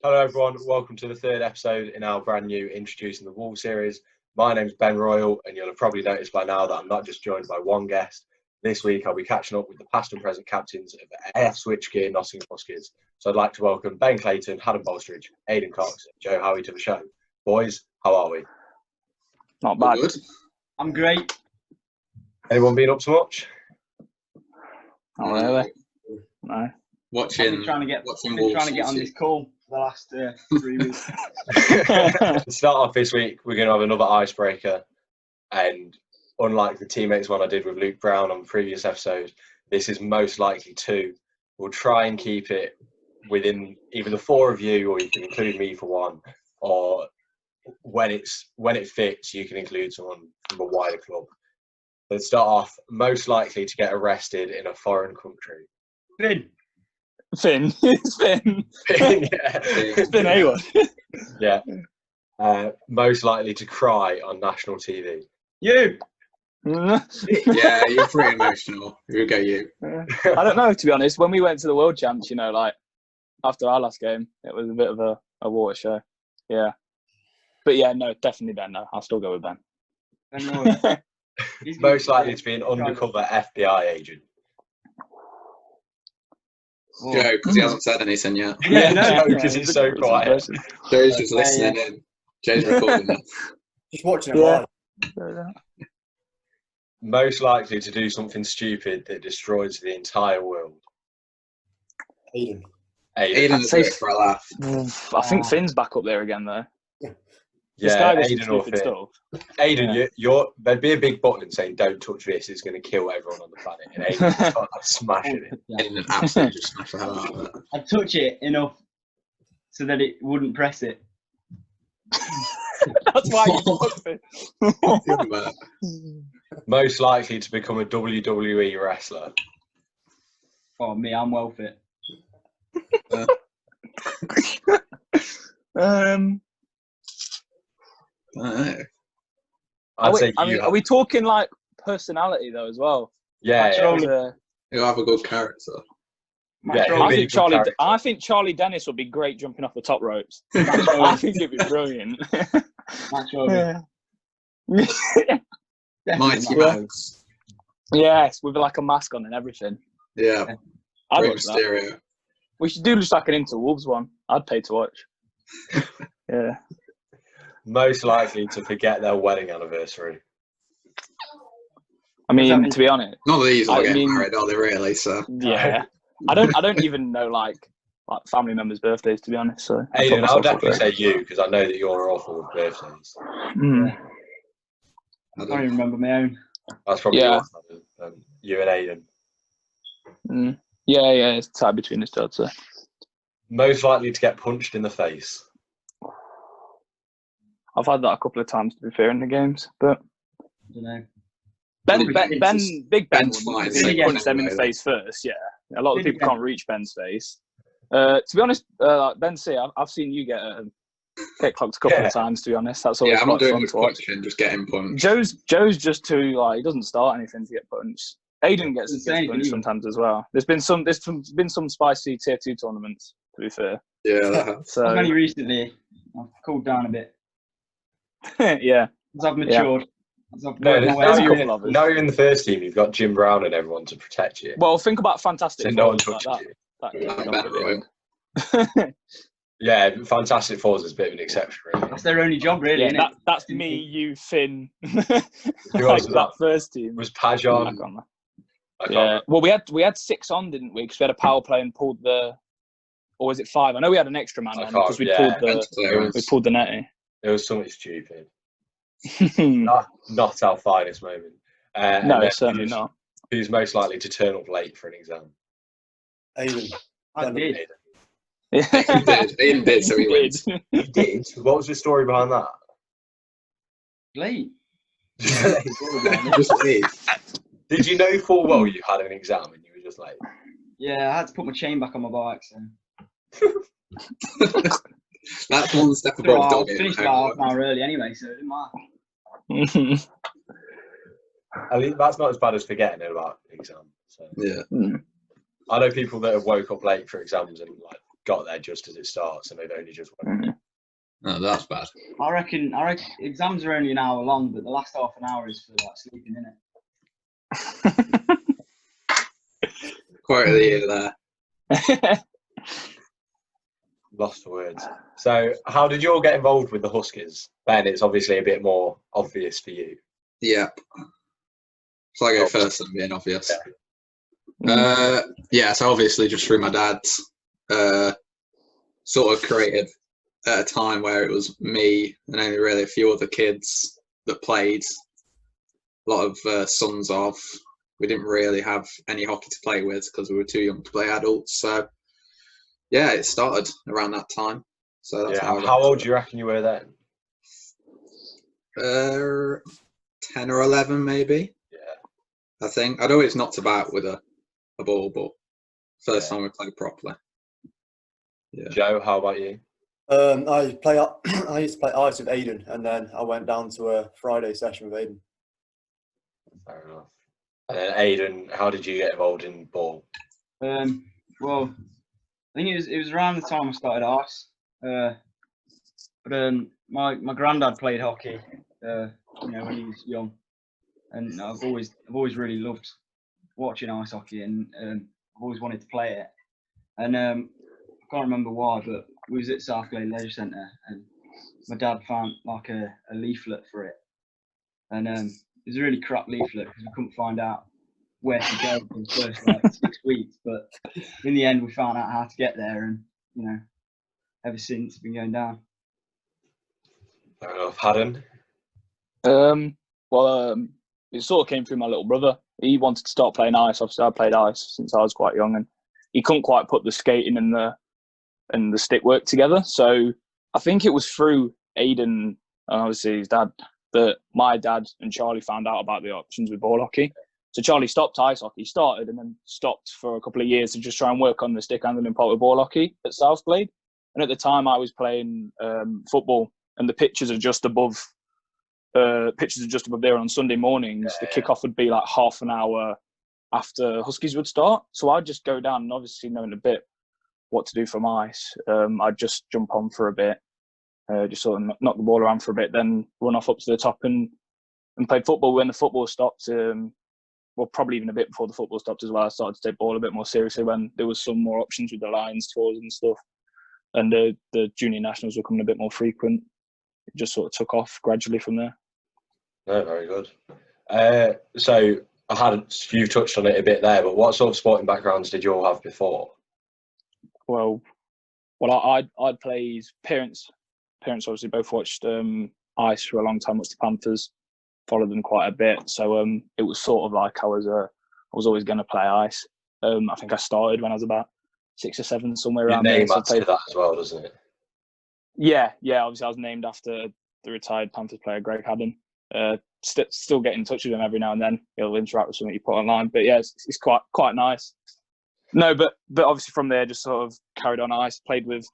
Hello everyone, welcome to the third episode in our brand new Introducing the Wolves series. My name's Ben Royle, and you'll have probably noticed by now that I'm not just joined by one guest. This week I'll be catching up with the past and present captains of AF Switchgear Nottingham Huskies. So I'd like to welcome Ben Clayton, Hadden Bolstridge, Aidan and Joe Howie to the show. Boys, how are we? Not bad. Good. I'm great. Anyone been up to much? Not really. No. I've Watching. been trying to get on this call for the last 3 weeks. To start off this week, we're going to have another icebreaker, and unlike the teammates one I did with Luke Brown on the previous episode, this is most likely two. We'll try and keep it within either the four of you, or you can include me for one, or when it fits, you can include someone from a wider club. Let's start off, most likely to get arrested in a foreign country. Finn. It's Finn. Yeah. It's Finn Hayward. Yeah. Most likely to cry on national TV. You. Yeah, you're pretty emotional. Here we go, you. I don't know, to be honest. When we went to the World Champs, after our last game, it was a bit of a water show. Yeah. But yeah, no, definitely Ben. No, I'll still go with Ben. Most likely to be an undercover FBI agent. Joe, because he hasn't said anything yet. Yeah, no. Because he's so quiet. Joe's just listening in. Joe's recording it. Just watching it live. Most likely to do something stupid that destroys the entire world. Aidan. Aidan's there for a laugh. I think Finn's back up there again, though. This Yeah, guy does some Aidan or stupid Finn. stuff. Aidan, there'd be a big button saying "Don't touch this." It's going to kill everyone on the planet, and Aidan's just like smashing it. Aidan absolutely just smashed the hell out of it. I'd touch it enough so that it wouldn't press it. That's why you touched it. Most likely to become a WWE wrestler. Oh, me, I'm well fit. Are we talking like personality though as well? Yeah, He'll have a good character. I think Charlie Dennis would be great jumping off the top ropes. I think it'd be brilliant. Mighty Mouse. Yes, with like a mask on and everything. Yeah. I'd Great watch that. Mysterio. We should do just like an Interwolves one. I'd pay to watch. Yeah. Most likely to forget their wedding anniversary. I mean, to be honest, Not that these are getting married, are they really? So yeah. I don't even know like family members' birthdays, to be honest. So Aidan, I'll definitely say you, because I know that you're awful with birthdays. I don't even remember my own. That's probably you and Aidan. Yeah, it's tied between us two, I'd say. Most likely to get punched in the face. I've had that a couple of times, to be fair, in the games, but I don't know. Big Ben Ben's fine. would punch them in the face first. Yeah, a lot of people can't reach Ben's face. To be honest, Ben C, I've seen you get clocked a couple of times. To be honest, that's always I'm not doing fun much to watch. punching, just getting punched. Joe's just too he doesn't start anything to get punched. Aidan gets punched sometimes as well. There's been some spicy tier 2 tournaments, to be fair. Yeah. So Only recently, I've cooled down a bit. yeah. As I've matured. Now you're in the first team, you've got Jim Brown and everyone to protect you. Well, think about Fantastic. So no one touches you. Yeah, Fantastic Fours is a bit of an exception, really. That's their only job, really. Yeah, isn't it? that's me, you, Finn. Who else was that first team was Pajon. Yeah. Well, we had 6 on, didn't we? Because we had a power play and pulled or was it 5? I know we had an extra man on because we pulled the netty. It was something stupid. not our finest moment. No, certainly not. Who's most likely to turn up late for an exam? Aidan. I did. Aidan did, so he wins. He did. What was the story behind that? Late. Just leave. Did you know full well you had an exam and you were just like? Yeah, I had to put my chain back on my bike. So. That's one step above I finished about half an hour early anyway, so it didn't matter. At least that's not as bad as forgetting it about exams. So. Yeah. I know people that have woke up late for exams and like got there just as it starts and they've only just won. Mm. No, that's bad. I reckon exams are only an hour long, but the last half an hour is for like sleeping, innit? Quite the year there. Lost for words. So, how did you all get involved with the Huskies? Ben, it's obviously a bit more obvious for you. Yep. So I go first and being obvious. Yeah. So obviously just through my dad, sort of created at a time where it was me and only really a few other kids that played. A lot of sons of. We didn't really have any hockey to play with because we were too young to play adults. So yeah, it started around that time. So that's how old do you reckon you were then? 10 or 11 maybe. Yeah. I think I'd always knocked about with a ball, but first time we played properly. Yeah. Joe, how about you? I used to play ice with Aidan, and then I went down to a Friday session with Aidan. Fair enough. And then Aidan, how did you get involved in ball? Well, I think it was around the time I started ice. But my granddad played hockey, when he was young, and I've always really loved watching ice hockey, and I've always wanted to play it. And I can't remember why, but we was at Southglade Leisure Centre, and my dad found like a leaflet for it, and it was a really crap leaflet because we couldn't find out where to go for the first like 6 weeks. But in the end, we found out how to get there, and ever since it's been going down. Fair enough. Hadden? It sort of came through my little brother. He wanted to start playing ice. Obviously, I played ice since I was quite young, and he couldn't quite put the skating and the stick work together. So I think it was through Aidan and obviously his dad that my dad and Charlie found out about the options with ball hockey. So Charlie stopped ice hockey, started and then stopped for a couple of years to just try and work on the stick handling part with ball hockey at Southglade. And at the time, I was playing football, and the pitches are just above. There on Sunday mornings. The kickoff would be like half an hour after Huskies would start. So I'd just go down, and obviously knowing a bit what to do from ice, I'd just jump on for a bit, just sort of knock the ball around for a bit, then run off up to the top and played football. When the football stopped, probably even a bit before the football stopped as well, I started to take ball a bit more seriously when there was some more options with the Lions tours and stuff. And the junior nationals were coming a bit more frequent. It just sort of took off gradually from there. No, very good. So you've touched on it a bit there, but what sort of sporting backgrounds did you all have before? Well, I'd played. Parents obviously both watched ice for a long time. Watched the Panthers, followed them quite a bit. So it was sort of like I was always going to play ice. I think I started when I was about 6 or 7, somewhere around there. Your name adds to that as well, doesn't it? Yeah. Obviously, I was named after the retired Panthers player Greg Hadden. Still get in touch with him every now and then. He'll interact with something you put online. But yeah, it's quite nice. No, but obviously from there, just sort of carried on ice. Played with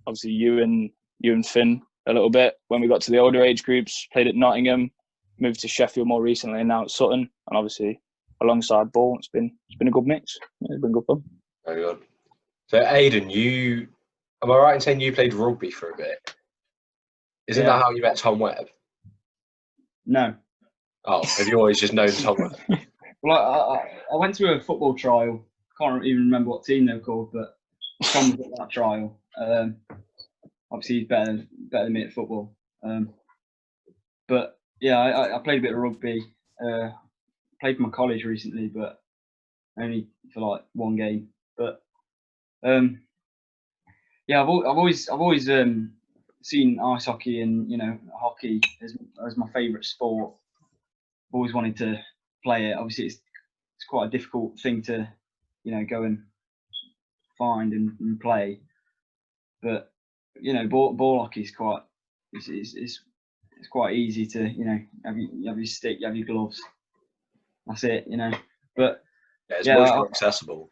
obviously you and Finn a little bit when we got to the older age groups. Played at Nottingham, moved to Sheffield more recently, and now at Sutton. And obviously alongside ball, it's been a good mix. Yeah, it's been good fun. Very good. So Aidan, am I right in saying you played rugby for a bit? Isn't that how you met Tom Webb? No. Oh, have you always just known Tom Webb? Well, I went to a football trial. Can't even remember what team they were called, but Tom was at that trial. Obviously, he's better than me at football. But yeah, I played a bit of rugby. Played for my college recently, but only for like one game. But yeah, I've always seen ice hockey and hockey as my favourite sport. I've always wanted to play it. Obviously, it's quite a difficult thing to go and find and play. But ball hockey is quite it's quite easy to have your stick, you have your gloves. That's it, But it's much more accessible.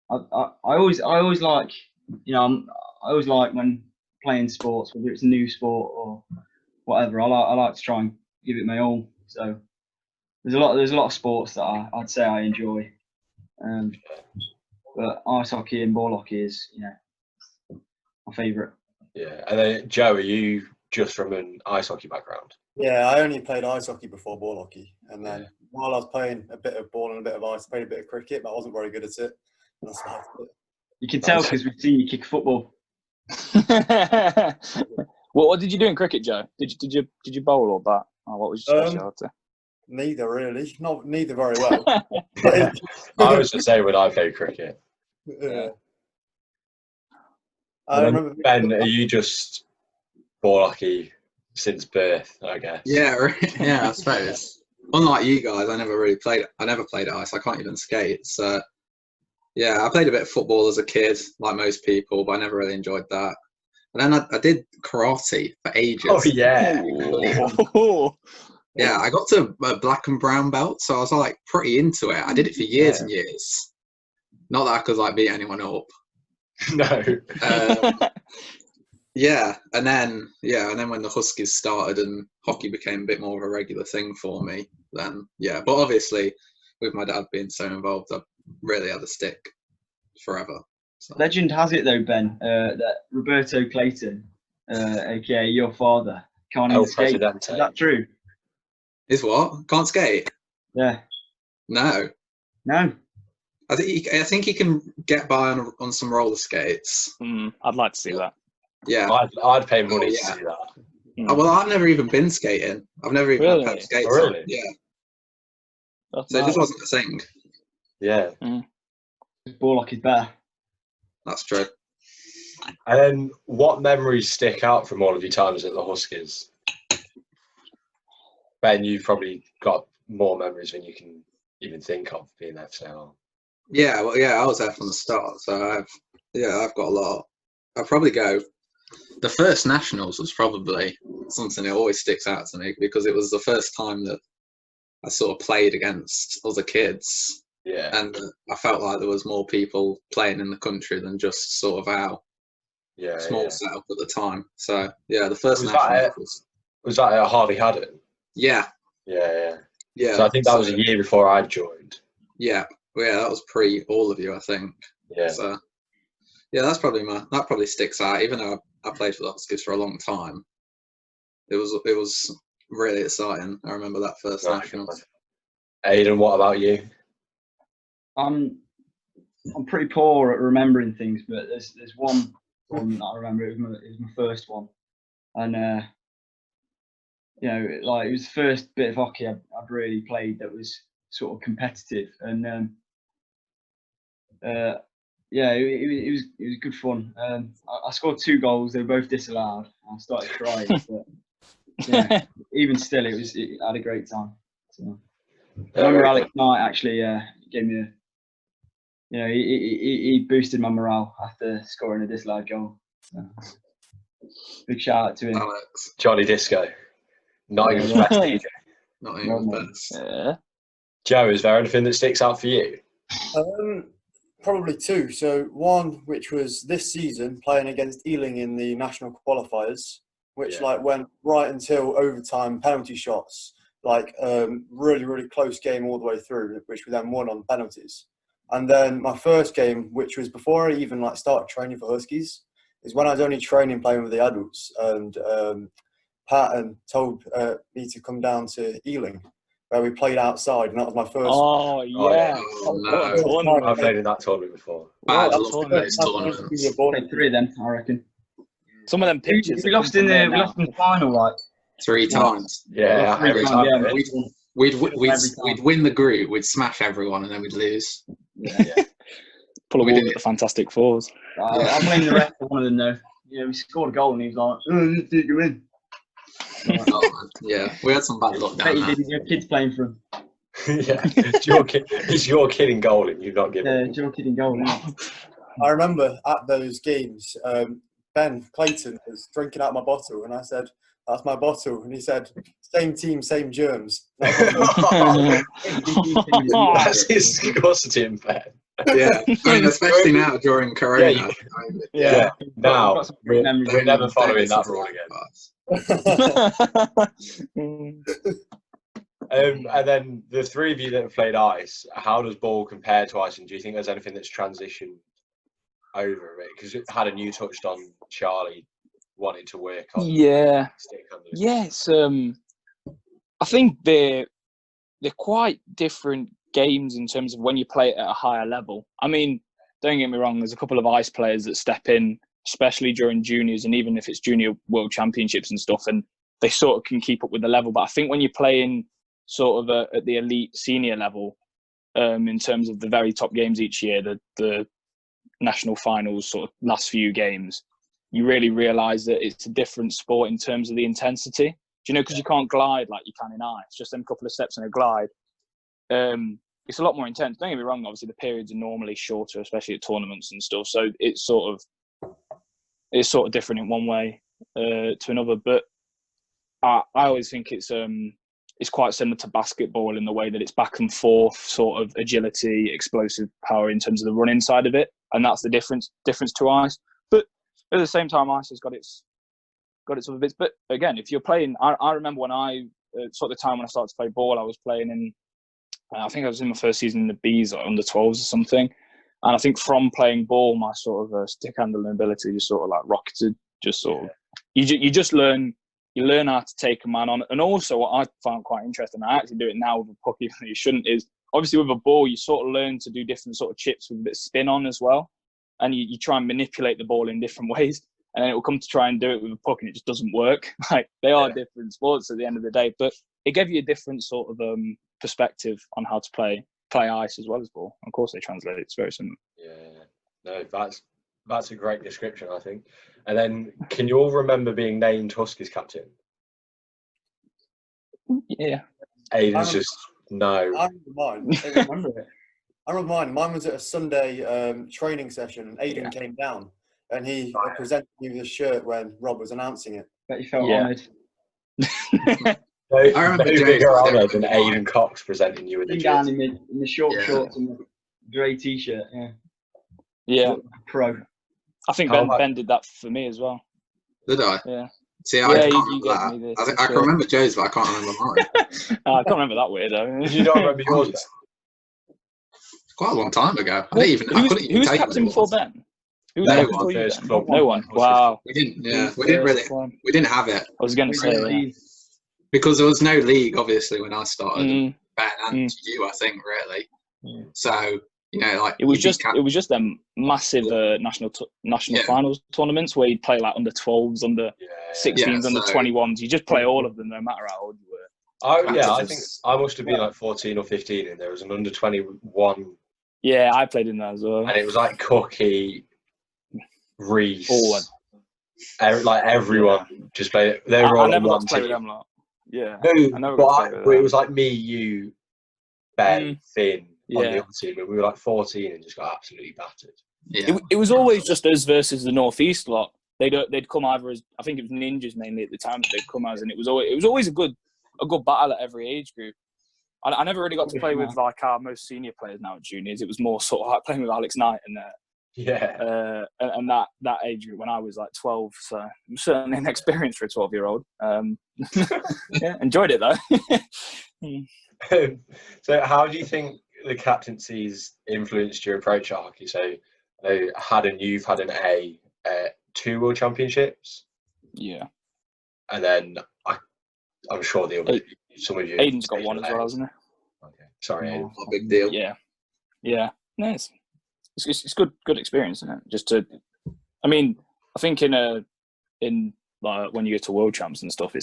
I always like I always like when playing sports, whether it's a new sport or whatever. I like to try and give it my all. So there's a lot of sports that I'd say I enjoy. But ice hockey and ball hockey is my favourite. Yeah. And then Joe, are you just from an ice hockey background? Yeah, I only played ice hockey before ball hockey, and then while I was playing a bit of ball and a bit of ice, I played a bit of cricket, but I wasn't very good at it. And I started it. You can tell because we've seen you kick a football. What did you do in cricket, Joe? Did you bowl or bat? Or what was your specialty? Neither really, neither very well. I was just saying when I played cricket. Yeah. I remember. Ben, are you just ball hockey since birth? I guess. Yeah, yeah. I suppose. Unlike you guys, I never played ice. I can't even skate. So, yeah, I played a bit of football as a kid, like most people, but I never really enjoyed that. And then I did karate for ages. Oh yeah. Yeah, I got to a black and brown belt, so I was like pretty into it. I did it for years and years. Not that I could like beat anyone up. No. Yeah, and then when the Huskies started and hockey became a bit more of a regular thing for me, then but obviously with my dad being so involved, I really had to stick forever. So. Legend has it though, Ben, that Roberto Clayton, aka your father, can't even skate. Is that true? Is what? Can't skate? Yeah. No. I think he can get by on some roller skates. I'd like to see that. Yeah. I'd pay money to see that. Oh, well, I've never even been skating. I've never even had skates. Oh, really? Yeah. That's so it just wasn't a thing. Yeah. Ball hockey's better. That's true. And then, what memories stick out from all of your times at the Huskies? Ben, you've probably got more memories than you can even think of being there for so long. Yeah, well, I was there from the start, so I've got a lot. I'll probably go. The first nationals was probably something that always sticks out to me because it was the first time that I sort of played against other kids. Yeah. And I felt like there was more people playing in the country than just sort of our small setup at the time. So the first nationals was that at Harvey Hadden? Yeah. So I think that was a year before I joined. Yeah, that was pre all of you, I think. Yeah. So that probably sticks out. Even though I played for the Huskies for a long time, it was really exciting. I remember that first nationals. Aidan, what about you? I'm pretty poor at remembering things, but there's one that I remember. It was my first one, and it was the first bit of hockey I'd really played that was sort of competitive, and it was good fun. I scored 2 goals. They were both disallowed. I started crying, but even still, I had a great time. So, I remember Alex Knight actually gave me he boosted my morale after scoring a disallowed goal. So, big shout out to him. Alex. Johnny Disco. Nottingham's best DJ. Nottingham's best. Yeah. Joe, is there anything that sticks out for you? Probably 2. So one, which was this season, playing against Ealing in the national qualifiers, which went right until overtime, penalty shots, really, really close game all the way through, which we then won on penalties. And then my first game, which was before I even started training for Huskies, is when I was only training playing with the adults, and Patton told me to come down to Ealing, where we played outside, and that was my first. Oh yeah! No. I've played in that tournament before. Bad tournament. Played 3 of them, I reckon. Some of them pitches. We lost in the final 3 times. Yeah, every time. Yeah. We'd win the group, we'd smash everyone, and then we'd lose. Yeah. Pull a wall at the Fantastic Fours. I'm blaming the ref for one of them though. We scored a goal and he was like, "Oh, did you win?" Yeah, we had some bad luck down there. Your kid's playing for him. Yeah, it's your kid in goal and you've not given. Yeah, it's your kid in goal. I remember at those games, Ben Clayton was drinking out my bottle, and I said, "That's my bottle," and he said, "Same team, same germs." That's disgusting, Ben. Yeah, I mean, especially now during Corona. Now we're never following that rule again. And then the 3 of you that have played ice, how does ball compare to ice, and do you think there's anything that's transitioned over a bit? Because Hadden, you touched on Charlie wanting to work on stick handling. Yes. I think they're quite different games in terms of when you play it at a higher level. I mean, don't get me wrong, there's a couple of ice players that step in, especially during juniors, and even if it's junior world championships and stuff, and they sort of can keep up with the level. But I think when you're playing sort of at the elite senior level, in terms of the very top games each year, the national finals sort of last few games, you really realise that it's a different sport in terms of the intensity. Do you know, because you can't glide like you can in ice, just them couple of steps in a glide. It's a lot more intense. Don't get me wrong, obviously the periods are normally shorter, especially at tournaments and stuff. So it's sort of different in one way to another. But I always think it's quite similar to basketball in the way that it's back and forth, sort of agility, explosive power in terms of the running side of it, and that's the difference to ice. But at the same time, ice has got its other bits. But again, if you're playing, I remember when I sort of the time when I started to play ball, I was playing in. I think I was in my first season in the Bs or under 12s or something, and I think from playing ball, my sort of stick handling ability just sort of like rocketed. Just sort of, you just learn. You learn how to take a man on. And also what I found quite interesting, I actually do it now with a puck, even though you shouldn't, is obviously with a ball, you sort of learn to do different sort of chips with a bit of spin on as well. And you try and manipulate the ball in different ways. And then it will come to try and do it with a puck and it just doesn't work. Like, they are different sports at the end of the day. But it gave you a different sort of perspective on how to play ice as well as ball. Of course, they translate. It's very similar. Yeah. No, that's a great description, I think. And then, can you all remember being named Huskies captain? Yeah. Aidan's just no. I remember mine. I remember mine. Mine was at a Sunday training session, and Aidan came down, and he presented me with a shirt when Rob was announcing it. Bet you felt honoured. I remember bigger honour than Aidan Cox presenting you with the jersey. In the short shorts and the grey t-shirt. Yeah. Pro. I think Ben did that for me as well. Did I? Yeah. See, I can't remember that. I can remember Joe's, but I can't remember mine. I can't remember that weirdo. You don't remember yours? It's quite a long time ago. Who was captain before Ben? Who was captain before you? No one. Wow. We didn't have it. I was going to say because there was no league, obviously, when I started. Ben and you, I think, really. So. You know, like it was just them massive national finals tournaments where you'd play like under 12s, under 16s, under 21s. You just play all of them, no matter how old you were. I think I must have been like 14 or 15, and there was an under 21. Yeah, I played in that as well. And it was like Cookie, Reese, like everyone just played it. They were all I never got to play with them lot. Yeah, no, but it was like me, you, Ben, Finn. On the other team, and we were like 14 and just got absolutely battered. Yeah, it was always just us versus the Northeast lot. They'd come either as, I think it was Ninjas mainly at the time that they'd come as, and it was always a good battle at every age group. I never really got to play with like our most senior players now at juniors. It was more sort of like playing with Alex Knight and and that age group when I was like 12. So it was certainly an experience for a 12-year-old. Enjoyed it though. So how do you think the captaincies influenced your approach at hockey? So you've had an A, 2 World Championships. Yeah. And then I'm sure some of you. Aidan's got one as well, hasn't he? Okay. Sorry, Aidan. Not a big deal. Yeah. Yeah. No, it's good experience, isn't it? Just to, I mean, I think in like when you get to World Champs and stuff,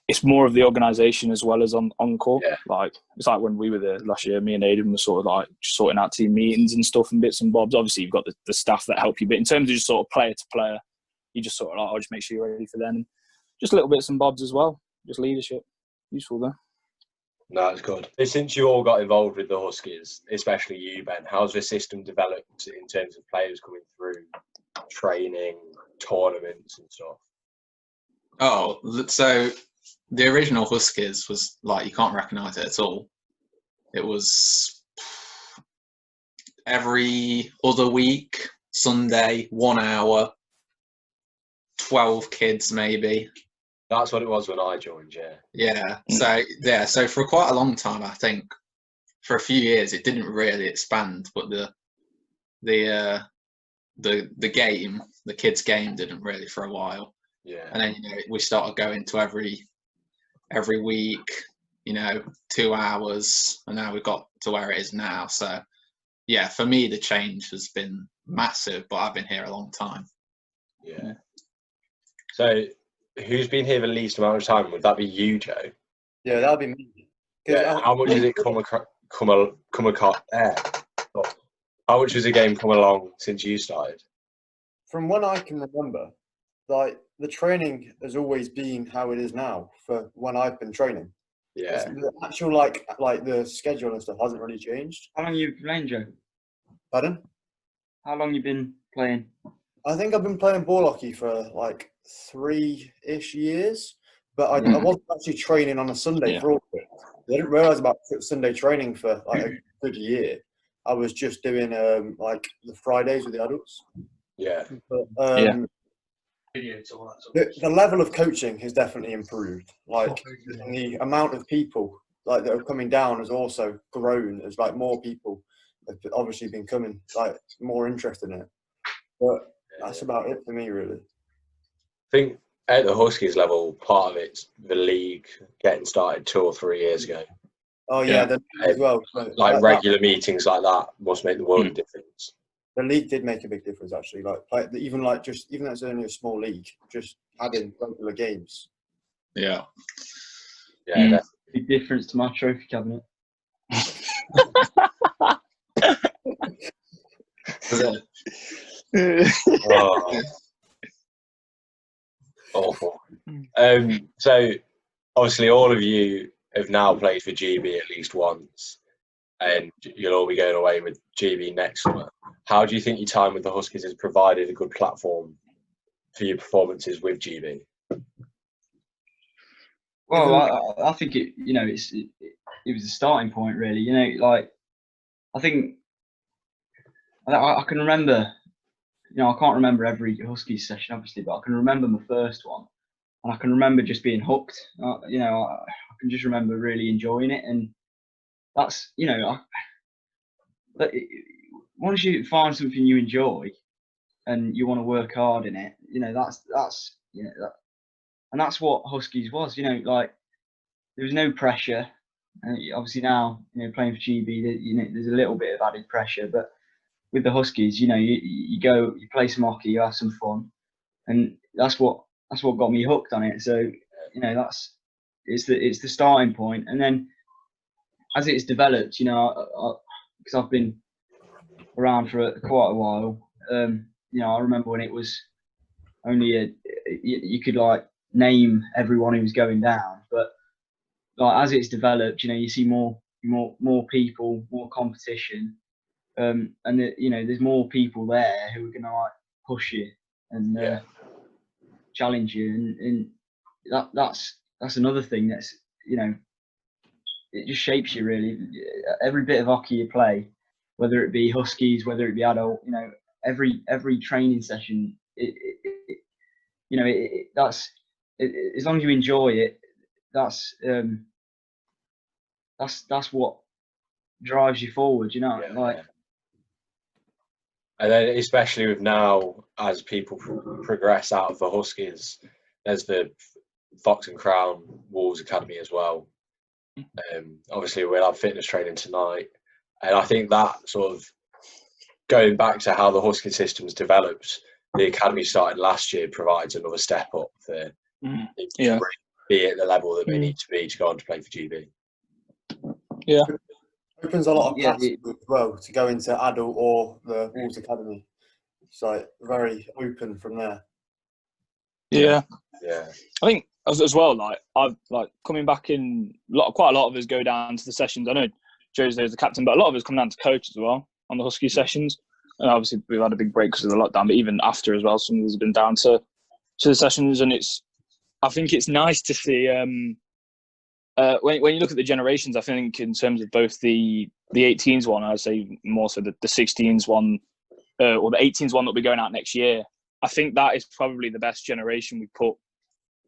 it's more of the organisation as well as on court. Yeah. Like it's like when we were there last year, me and Aidan were sort of like sorting out team meetings and stuff and bits and bobs. Obviously, you've got the staff that help you, but in terms of just sort of player to player, you just sort of like, I'll just make sure you're ready for them. Just little bits and bobs as well. Just leadership, useful there. No, it's good. Since you all got involved with the Huskies, especially you, Ben, how's the system developed in terms of players coming through, training, tournaments and stuff? Oh, so the original Huskies was like, you can't recognise it at all. It was every other week, Sunday, 1 hour, 12 kids maybe. That's what it was when I joined, So for quite a long time, I think, for a few years, it didn't really expand, but the the game, the kids' game, didn't really for a while. Yeah. And then we started going to every week, 2 hours, and now we've got to where it is now. So yeah, for me the change has been massive, but I've been here a long time. Yeah. So who's been here the least amount of time? Would that be you, Joe? Yeah, that'd be me. Yeah. How much has it how much has the game come along since you started? From when I can remember, like the training has always been how it is now for when I've been training. Yeah. The actual like the schedule and stuff hasn't really changed. How long you been playing, Joe? Pardon? How long you been playing? I think I've been playing ball hockey for like 3-ish years, but I wasn't actually training on a Sunday for all of it. I didn't realise about Sunday training for like a good year. I was just doing like the Fridays with the adults. Yeah. But, the level of coaching has definitely improved. Like the amount of people like that are coming down has also grown as like more people have obviously been coming like more interested in it. But that's about it for me, really. I think at the Huskies level, part of it's the league getting started 2 or 3 years ago. Oh yeah, the league as well. So, like regular meetings like that must make the world of difference. The league did make a big difference, actually. Like even though it's only a small league, just having regular games. Yeah. Yeah. Big difference to my trophy cabinet. Oh. Awful. So obviously all of you have now played for GB at least once, and you'll all be going away with GB next summer. How do you think your time with the Huskies has provided a good platform for your performances with GB? Well, I think it was a starting point, really. Like I think I can remember. I can't remember every Huskies session, obviously, but I can remember my first one, and I can remember just being hooked. I can just remember really enjoying it, and that's once you find something you enjoy, and you want to work hard in it, and that's what Huskies was. Like there was no pressure. Obviously now, playing for GB, there's a little bit of added pressure, but with the Huskies, you go, you play some hockey, you have some fun, and that's what got me hooked on it. So, it's the starting point, and then as it's developed, because I've been around for quite a while. I remember when it was only you could like name everyone who was going down, but like as it's developed, you see more people, more competition. And there's more people there who are going to like push you and challenge you, and that's another thing that's it just shapes you really. Every bit of hockey you play, whether it be Huskies, whether it be adult, every training session, that's as long as you enjoy it, that's what drives you forward. And then especially with now, as people progress out of the Huskies, there's the Fox and Crown Wolves Academy as well. Obviously, we'll have fitness training tonight. And I think that sort of going back to how the Husky system's developed, the academy started last year provides another step up for people to be at the level that they need to be to go on to play for GB. Yeah. Opens a lot of paths as well to go into adult or the Wolves Academy. It's like very open from there. Yeah. Yeah. I think as well, like I've like coming back in quite a lot of us go down to the sessions. I know Joe's there as the captain, but a lot of us come down to coach as well on the Husky sessions. And obviously we've had a big break because of the lockdown, but even after as well, some of us have been down to the sessions, and I think it's nice to see when you look at the generations. I think in terms of both the 18s one, I'd say more so the 16s one or the 18s one that'll be going out next year. I think that is probably the best generation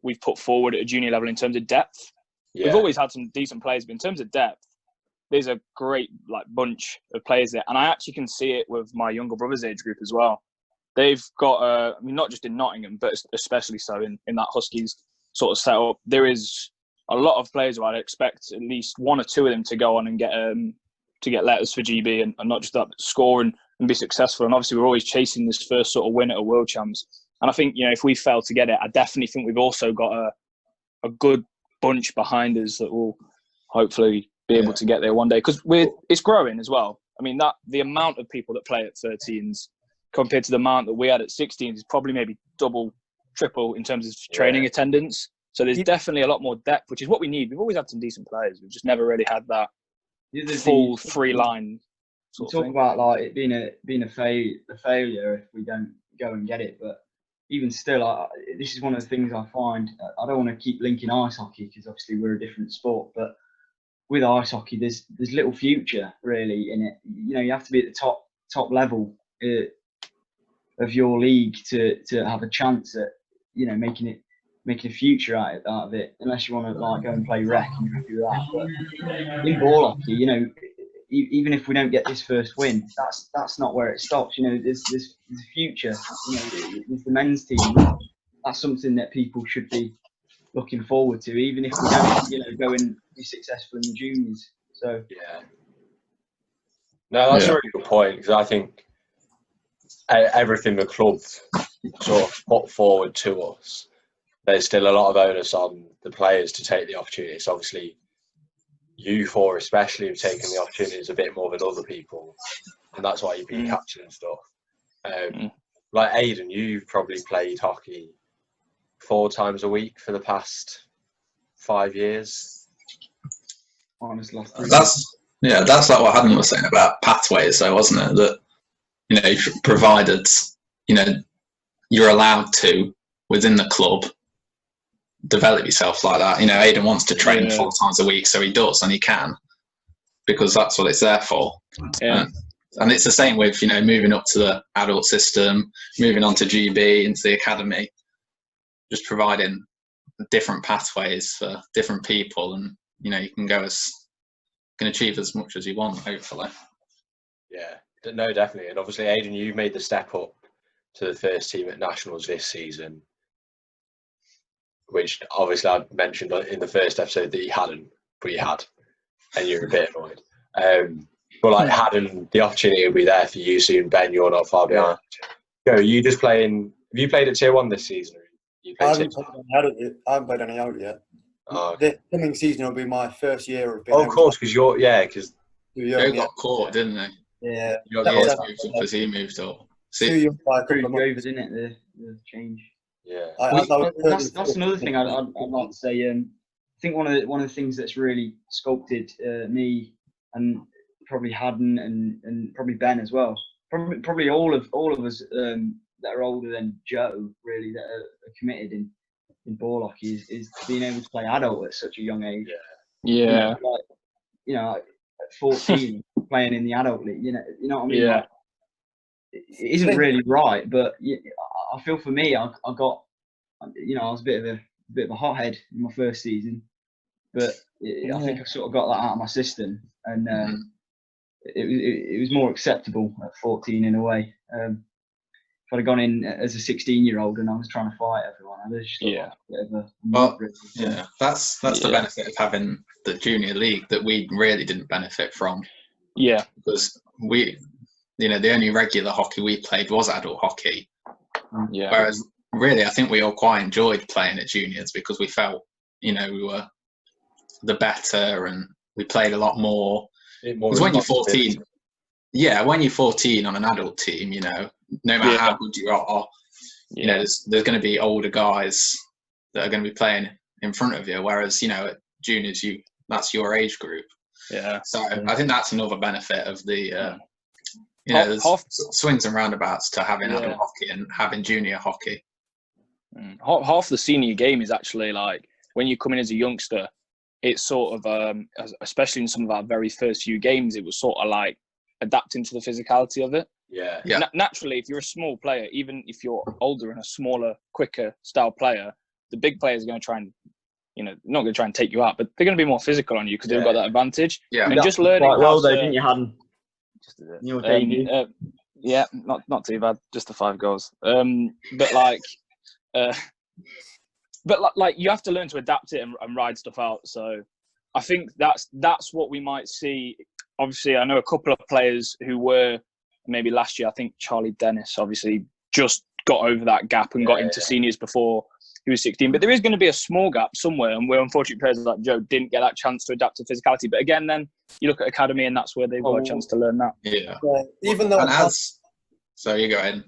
we've put forward at a junior level in terms of depth. Yeah. We've always had some decent players, but in terms of depth, there's a great bunch of players there, and I actually can see it with my younger brother's age group as well. they've got, I mean, not just in Nottingham, but especially so in that Huskies sort of setup, there is a lot of players who I'd expect at least one or two of them to go on and get letters for GB and not just that, but score and be successful. And obviously, we're always chasing this first sort of win at a World Champs. And I think, if we fail to get it, I definitely think we've also got a good bunch behind us that will hopefully be able to get there one day. Because it's growing as well. I mean, the amount of people that play at 13s compared to the amount that we had at 16s is probably maybe double, triple in terms of training attendance. So there's definitely a lot more depth, which is what we need. We've always had some decent players. We've just never really had that full three line. You talk about like it being a failure if we don't go and get it, but even still, this is one of the things I find. I don't want to keep linking ice hockey because obviously we're a different sport, but with ice hockey, there's little future really in it. You have to be at the top level of your league to have a chance at making a future out of it. Unless you want to like go and play rec and you're happy with that. But in ball hockey, even if we don't get this first win, that's not where it stops. There's a future. There's the men's team. That's something that people should be looking forward to, even if we don't, go and be successful in the juniors. So no, that's a really good point, because I think everything the club sort of put forward to us, there's still a lot of onus on the players to take the opportunities. Obviously, you four especially have taken the opportunities a bit more than other people, and that's why you've been captain and stuff. Like Aidan, you've probably played hockey 4 times a week for the past 5 years. Honestly, that's like what Hadden was saying about pathways, though, wasn't it? That provided you're allowed to within the club develop yourself like that. Aidan wants to train 4 times a week, so he does, and he can, because that's what it's there for. And it's the same with moving up to the adult system, moving on to GB, into the academy, just providing different pathways for different people, and you can achieve as much as you want, hopefully. No, definitely. And obviously, Aidan, you've made the step up to the first team at nationals this season, which obviously I mentioned in the first episode that you hadn't, but you had, and you're a bit annoyed. But like Hadden, the opportunity will be there for you soon. Ben, you're not far behind. Are you just playing? Have you played at Tier 1 this season? I haven't played any out yet. The coming season will be my first year of being. Oh, of course, because they got caught, didn't they? Yeah. You got moved up as he moved up. Too young by a couple of months. isn't it? The change. Yeah. That's another thing I'd like to say. I think one of the things that's really sculpted me, and probably Hadden and probably Ben as well. Probably all of us that are older than Joe, really, that are committed in ball hockey is being able to play adult at such a young age. Yeah. At 14 playing in the adult league. You know what I mean? Yeah. Like, it isn't really right, but I feel for me, I got, I was a bit of a hothead in my first season, but I think I sort of got that out of my system, and it was more acceptable at 14 in a way. If I'd have gone in as a 16-year-old and I was trying to fight everyone, I'd have just that's the benefit of having the junior league that we really didn't benefit from. Yeah, because we, the only regular hockey we played was adult hockey. Yeah. Whereas really, I think we all quite enjoyed playing at juniors because we felt, we were the better and we played a lot more. Because when you're 14, when you're 14 on an adult team, no matter how good you are, there's going to be older guys that are going to be playing in front of you. Whereas, at juniors, that's your age group. Yeah. So I think that's another benefit of the, there's swings and roundabouts to having adult hockey and having junior hockey. Half the senior game is actually like when you come in as a youngster, it's sort of, especially in some of our very first few games, it was sort of like adapting to the physicality of it. Yeah. Naturally, if you're a small player, even if you're older and a smaller, quicker style player, the big players are going to try and, not going to try and take you out, but they're going to be more physical on you because they've got that advantage. Yeah. And just learning quite well, though, didn't you, Hadden? Just in your debut. Yeah, not too bad. Just the 5 goals. But like, you have to learn to adapt it and ride stuff out. So I think that's what we might see. Obviously, I know a couple of players who were maybe last year. I think Charlie Dennis obviously just got over that gap and got into seniors before he was 16. But there is going to be a small gap somewhere, and where unfortunately players like Joe didn't get that chance to adapt to physicality. But again, then you look at academy, and that's where they've got a chance to learn that. Yeah. Even though so you go ahead.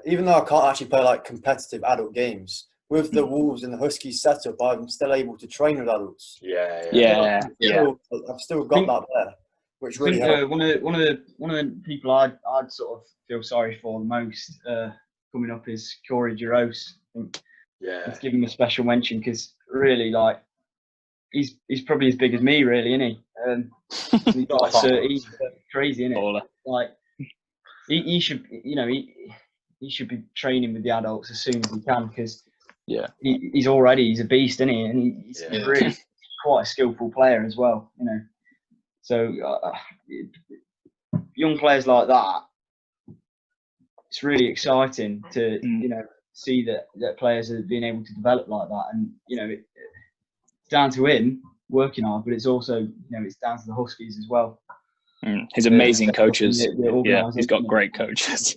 Even though I can't actually play like competitive adult games, with the Wolves and the Huskies setup, I'm still able to train with adults. Yeah. I've still got that there, which really helps. One of the people I'd sort of feel sorry for the most coming up is Corey Jaros. I think let's give him a special mention, because really, like, he's probably as big as me, really, isn't he? He's crazy, isn't it? Like, he should, he should be training with the adults as soon as he can, because he's a beast, isn't he? And he's really quite a skillful player as well, So young players like that, it's really exciting to see that players are being able to develop like that, and it's down to him working hard, but it's also it's down to the Huskies as well. His amazing coaches. He's got great coaches.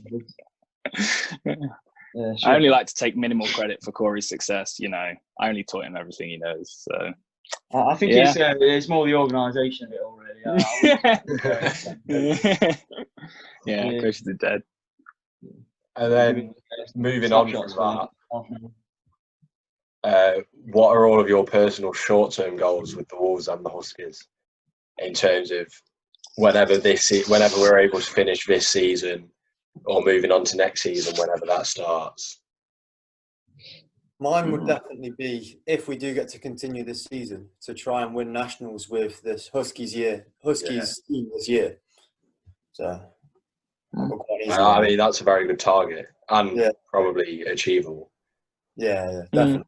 Sure. I only like to take minimal credit for Corey's success. I only taught him everything he knows. So I think it's more the organisation of it all, really. Coaches are dead. And then moving on from that, what are all of your personal short-term goals with the Wolves and the Huskies in terms of whenever we're able to finish this season, or moving on to next season, whenever that starts? Mine would definitely be, if we do get to continue this season, to try and win nationals with this Huskies team this year. So, I mean, that's a very good target and probably achievable. Yeah, definitely.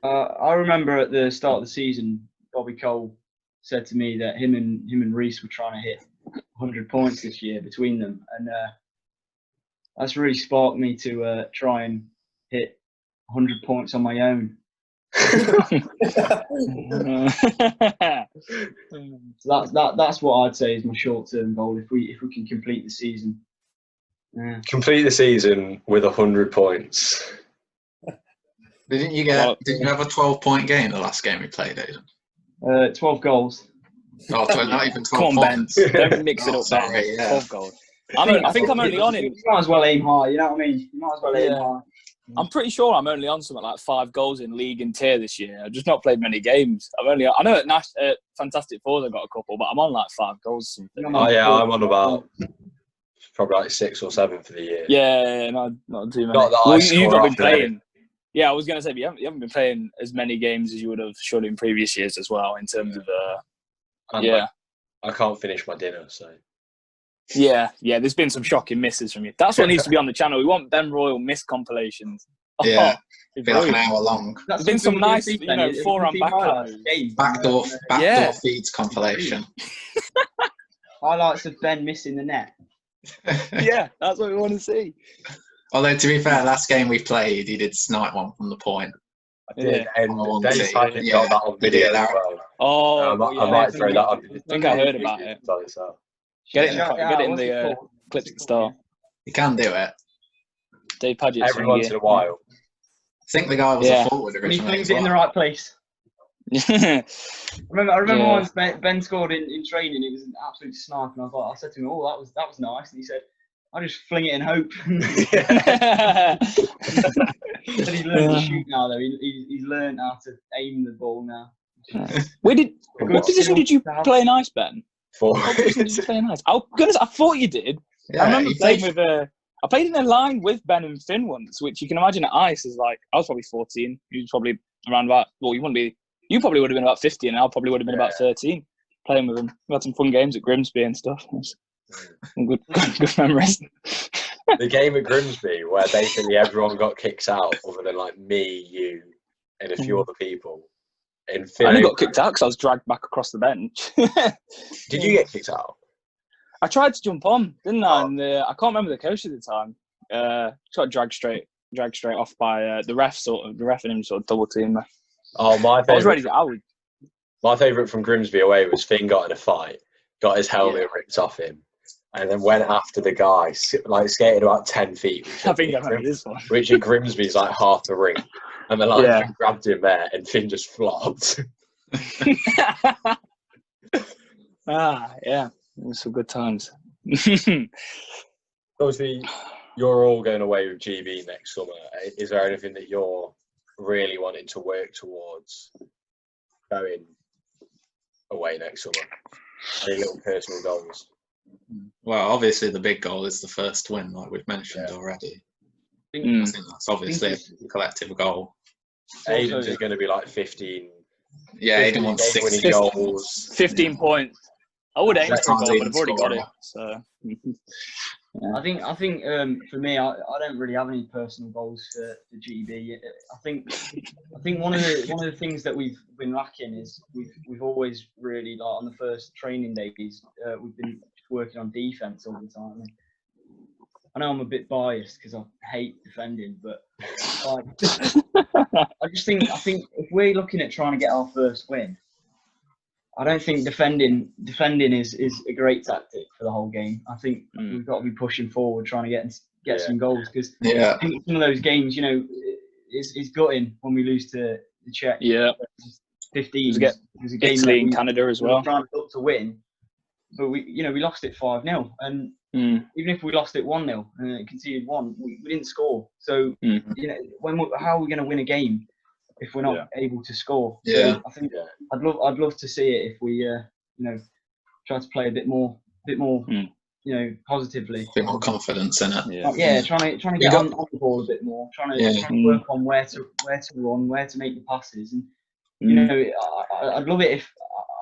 I remember at the start of the season, Bobby Cole said to me that him and Reese were trying to hit 100 points this year between them, and that's really sparked me to try and hit 100 points on my own. So that's what I'd say is my short-term goal. If we can complete the season, complete the season with 100 points. Didn't you have a 12-point game the last game we played, Aidan? 12 goals. Oh, not even 12 Come on, points. Ben. Don't mix it up, Ben. 12 goals. I think I'm only on him. You might as well aim high, you know what I mean? You might as well aim high. I'm pretty sure I'm only on something like 5 goals in league and tier this year. I've just not played many games. I know at Fantastic Fours I've got a couple, but I'm on like 5 goals or something. I'm on about probably like 6 or 7 for the year. Yeah, not too many. Not that you've not been playing. Yeah, I was going to say, but you haven't been playing as many games as you would have should in previous years as well, in terms of I can't finish my dinner, so. Yeah, there's been some shocking misses from you. That's what needs to be on the channel. We want Ben Royle miss compilations. Yeah, be like an hour long. There's been some nice, forehand backdoor feeds compilation. Highlights of Ben missing the net. Yeah, that's what we want to see. Although, to be fair, last game we played, he did snipe one from the point. I did, and Dave got that on video as well. I might throw that on. I think I heard about it. Get it in the clips at the start. You can do it. Dave Paget. Every once in a while. I think the guy was a forward originally. He flings it in the right place. I remember once Ben scored in training. It was an absolute snipe, and I said to him, "Oh, that was nice." And he said, "I just fling it in hope." He said he learned to shoot now, though. He's learned how to aim the ball now. What position did you play in ice, Ben? What position did you play in ice? Oh goodness, I thought you did. Yeah, I remember playing with I played in a line with Ben and Finn once, which you can imagine at ice is like, I was probably 14. You was probably around about, well, you probably would have been about 15, and I probably would have been about 13 playing with them. We had some fun games at Grimsby and stuff. Some good memories. The game at Grimsby, where basically everyone got kicked out other than like me, you, and a few other people. I only got kicked out because I was dragged back across the bench. Did you get kicked out? I tried to jump on, didn't I? And I can't remember the coach at the time. Got dragged straight off by the ref. The ref and him sort of double team. Oh, my I was ready favourite. to. My favourite from Grimsby away was Finn got in a fight, got his helmet ripped off him, and then went after the guy, like skated about 10 feet. I think I remember this one. Which at Grimsby's like half the ring, and the linesman grabbed him there, and Finn just flopped. Yeah, it was some good times. Obviously, you're all going away with GB next summer. Is there anything that you're really wanting to work towards going away next summer? Any little personal goals? Well, obviously the big goal is the first win, like we've mentioned already. I think that's obviously a collective goal. Aidan's is going to be like 15. Yeah, Aidan wants 16 goals. 15 points. I would aim for a goal, but I've already got it. So. I think for me, I don't really have any personal goals for GB. I think one of the things that we've been lacking is we've always really, like on the first training days, we've been working on defense all the time. I know I'm a bit biased because I hate defending, but like, I think if we're looking at trying to get our first win, I don't think defending is a great tactic for the whole game. I think we've got to be pushing forward, trying to get some goals, because I think some of those games, is gutting when we lose to the Czech. Yeah, 15. It was a game Italy and Canada as well. We were trying to look to win, but we lost it 5-0, and even if we lost it 1-0 and conceded 1, we didn't score. So how are we going to win a game if we're not able to score? Yeah, so I think I'd love to see it if we try to play a bit more positively, a bit more confidence in it. Trying to get on the ball a bit more, trying to work on where to run, where to make the passes, and I'd love it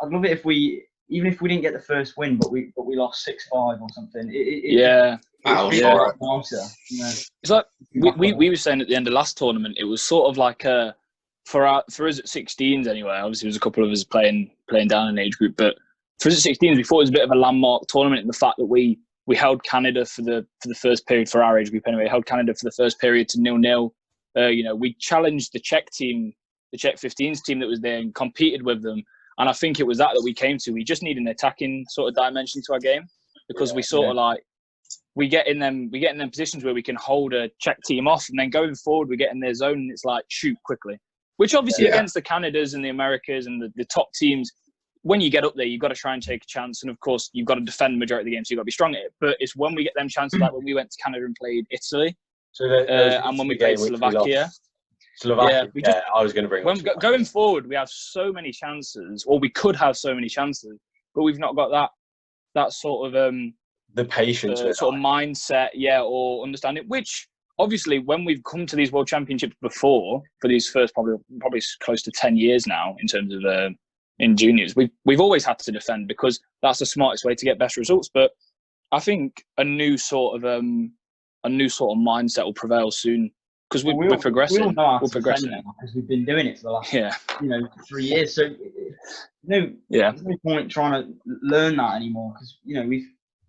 if we, even if we didn't get the first win, but we lost 6-5 or something. It's like we were saying at the end of last tournament, it was sort of like for us at 16s anyway. Obviously, there was a couple of us playing down in age group, but for us at 16s, we thought it was a bit of a landmark tournament in the fact that we held Canada for the first period for our age group anyway. Held Canada for the first period to 0-0. We challenged the Czech team, the Czech 15s team that was there, and competed with them. And I think it was that we came to. We just need an attacking sort of dimension to our game, because we sort of like we get in them positions where we can hold a Czech team off, and then going forward we get in their zone and it's like shoot quickly. Which obviously against the Canadas and the Americas and the top teams, when you get up there, you've got to try and take a chance. And of course, you've got to defend the majority of the game, so you've got to be strong at it. But it's when we get them chances, like when we went to Canada and played Italy, and when we played Slovakia. I was going to bring going forward, we have so many chances, or we could have so many chances, but we've not got that sort of the patience, sort of mindset, or understanding. Which obviously, when we've come to these World Championships before, for these first probably close to 10 years now, in terms of in juniors, we've always had to defend, because that's the smartest way to get best results. But I think a new sort of mindset will prevail soon. Because we're progressing. We all know how to defend now, because we've been doing it for the last 3 years. So there's no point trying to learn that anymore, because I'm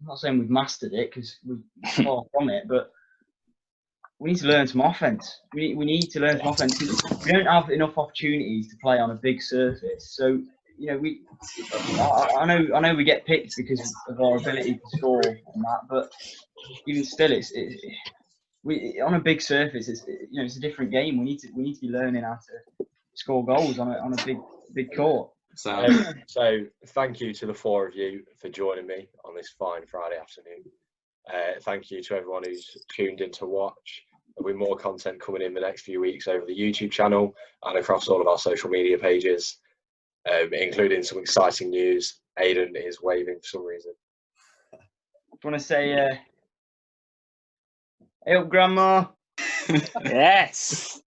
not saying we've mastered it, because we're far from it, but we need to learn some offense. We need to learn some offense. We don't have enough opportunities to play on a big surface. So I know we get picked because of our ability to score and that, but even still, on a big surface, it's a different game. We need to be learning how to score goals on a big court. So thank you to the four of you for joining me on this fine Friday afternoon. Thank you to everyone who's tuned in to watch. There'll be more content coming in the next few weeks over the YouTube channel and across all of our social media pages, including some exciting news. Aidan is waving for some reason. I want to say, hey up, Grandma. Yes.